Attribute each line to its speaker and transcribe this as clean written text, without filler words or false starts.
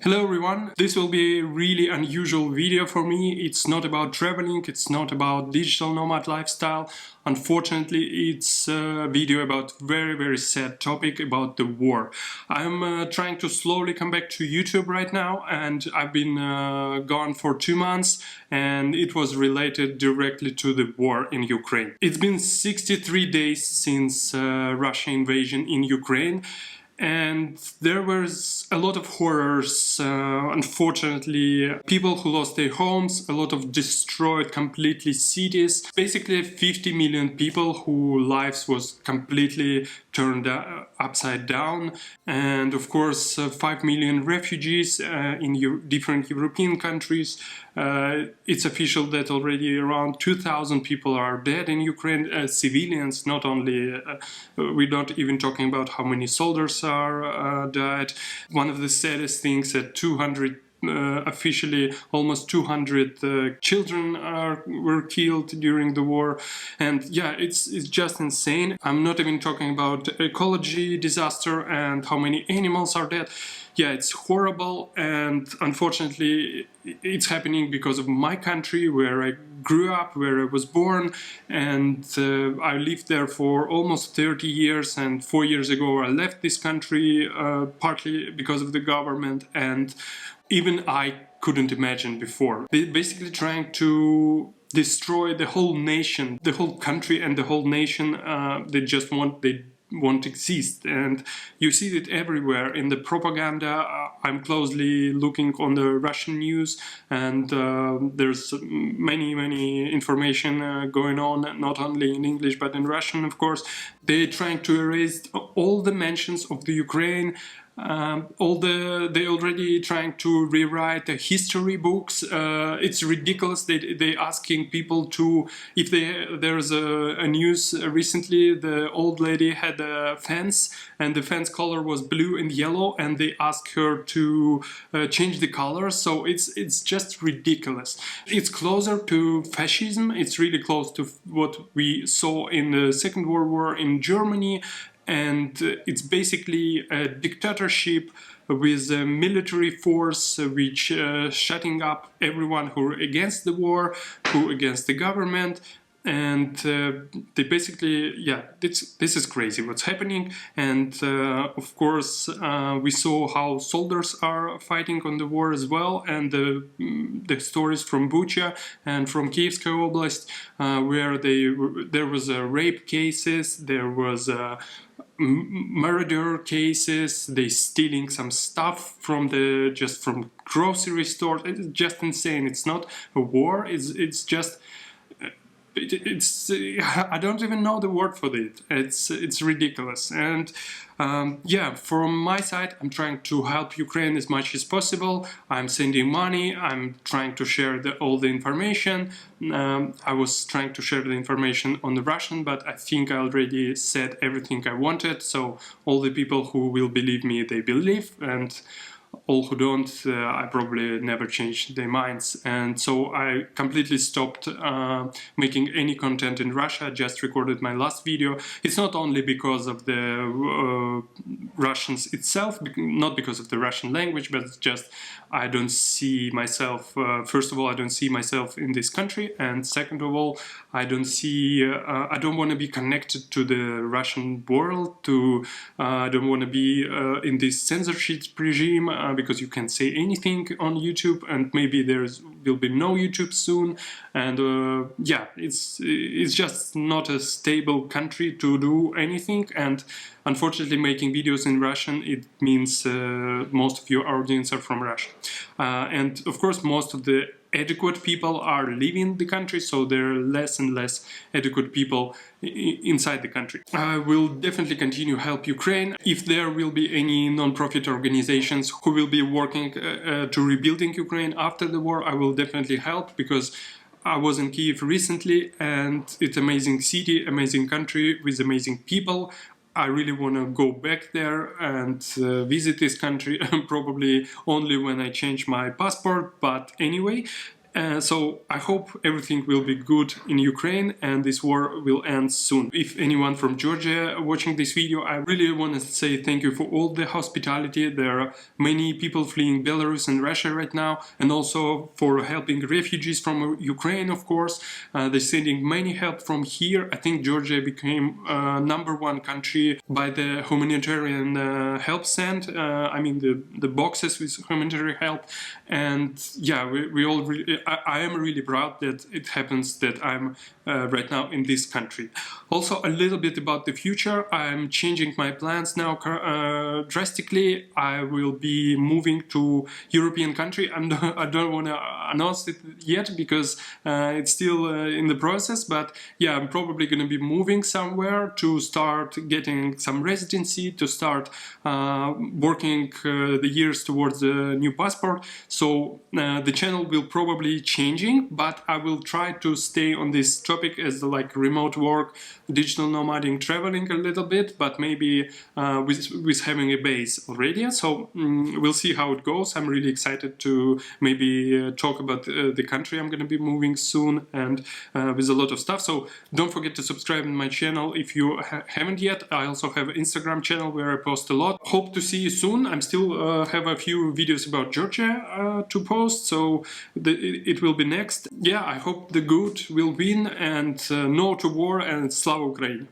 Speaker 1: Hello everyone, this will be a really unusual video for me. It's not about traveling, it's not about digital nomad lifestyle. Unfortunately, it's a video about very sad topic about the war. I'm trying to slowly come back to YouTube right now, and I've been gone for 2 months, and it was related directly to the war in Ukraine. It's been 63 days since Russia invasion in Ukraine. And there was a lot of horrors, unfortunately, people who lost their homes, a lot of destroyed completely cities, basically 50 million people whose lives was completely turned upside down, and of course 5 million refugees in different European countries. It's official that already around 2,000 people are dead in Ukraine, civilians, not only, we're not even talking about how many soldiers are died. One of the saddest things that 200 officially almost 200 children were killed during the war, and yeah, it's just insane. I'm not even talking about ecology disaster and how many animals are dead. Yeah, it's horrible, and unfortunately it's happening because of my country, where I grew up, where I was born, and I lived there for almost 30 years, and 4 years ago I left this country, partly because of the government, and even I couldn't imagine before. They're basically trying to destroy the whole nation, the whole country and the whole nation. They won't exist, and you see it everywhere in the propaganda. I'm closely looking on the Russian news, and there's many information going on, not only in English but in Russian, of course. They're trying to erase all the mentions of the Ukraine. They already trying to rewrite the history books. It's ridiculous. They asking people to, if there's a news recently, the old lady had a fence and the fence color was blue and yellow, and they asked her to change the color. So it's just ridiculous. It's closer to fascism. It's really close to what we saw in the Second World War in Germany. And it's basically a dictatorship with a military force which shutting up everyone who are against the war, who against the government. And they basically, yeah, this is crazy what's happening. And of course we saw how soldiers are fighting on the war as well, and the stories from Bucha and from Kievska Oblast, where there was rape cases, there was murder cases, they stealing some stuff from from grocery stores. It's just insane. It's not a war, it's just I don't even know the word for it. It's ridiculous. And yeah, from my side, I'm trying to help Ukraine as much as possible. I'm sending money. I'm trying to share all the information. I was trying to share the information on the Russian, but I think I already said everything I wanted. So all the people who will believe me, they believe, and all who don't, I probably never changed their minds. And so I completely stopped making any content in Russia. I just recorded my last video. It's not only because of the Russians itself, not because of the Russian language, but it's just I don't see myself, first of all, I don't see myself in this country, and second of all, I don't want to be connected to the Russian world, I don't want to be in this censorship regime, because you can say anything on YouTube, and maybe will be no YouTube soon, and yeah, it's just not a stable country to do anything. And unfortunately, making videos in Russian, it means most of your audience are from Russia. And of course, most of the adequate people are leaving the country, so there are less and less adequate people inside the country. I will definitely continue help Ukraine. If there will be any non-profit organizations who will be working to rebuilding Ukraine after the war, I will definitely help, because I was in Kyiv recently, and it's an amazing city, amazing country with amazing people. I really want to go back there and visit this country, probably only when I change my passport, but anyway. So I hope everything will be good in Ukraine and this war will end soon. If anyone from Georgia watching this video, I really want to say thank you for all the hospitality. There are many people fleeing Belarus and Russia right now, and also for helping refugees from Ukraine, of course. They're sending many help from here. I think Georgia became #1 country by the humanitarian help sent. I mean the boxes with humanitarian help, and yeah, we all really, I am really proud that it happens that I'm right now in this country. Also, a little bit about the future. I'm changing my plans now drastically. I will be moving to European country. I don't want to announce it yet because it's still in the process, but yeah, I'm probably going to be moving somewhere to start getting some residency, to start working the years towards a new passport. So the channel will probably changing, but I will try to stay on this topic as like remote work, digital nomading, traveling a little bit, but maybe with having a base already. So we'll see how it goes. I'm really excited to maybe talk about the country I'm going to be moving soon, and with a lot of stuff. So don't forget to subscribe to my channel if you haven't yet. I also have an Instagram channel where I post a lot. Hope to see you soon. I'm still have a few videos about Georgia to post, so it will be next. Yeah, I hope the good will win, and no to war, and Slava Ukraine.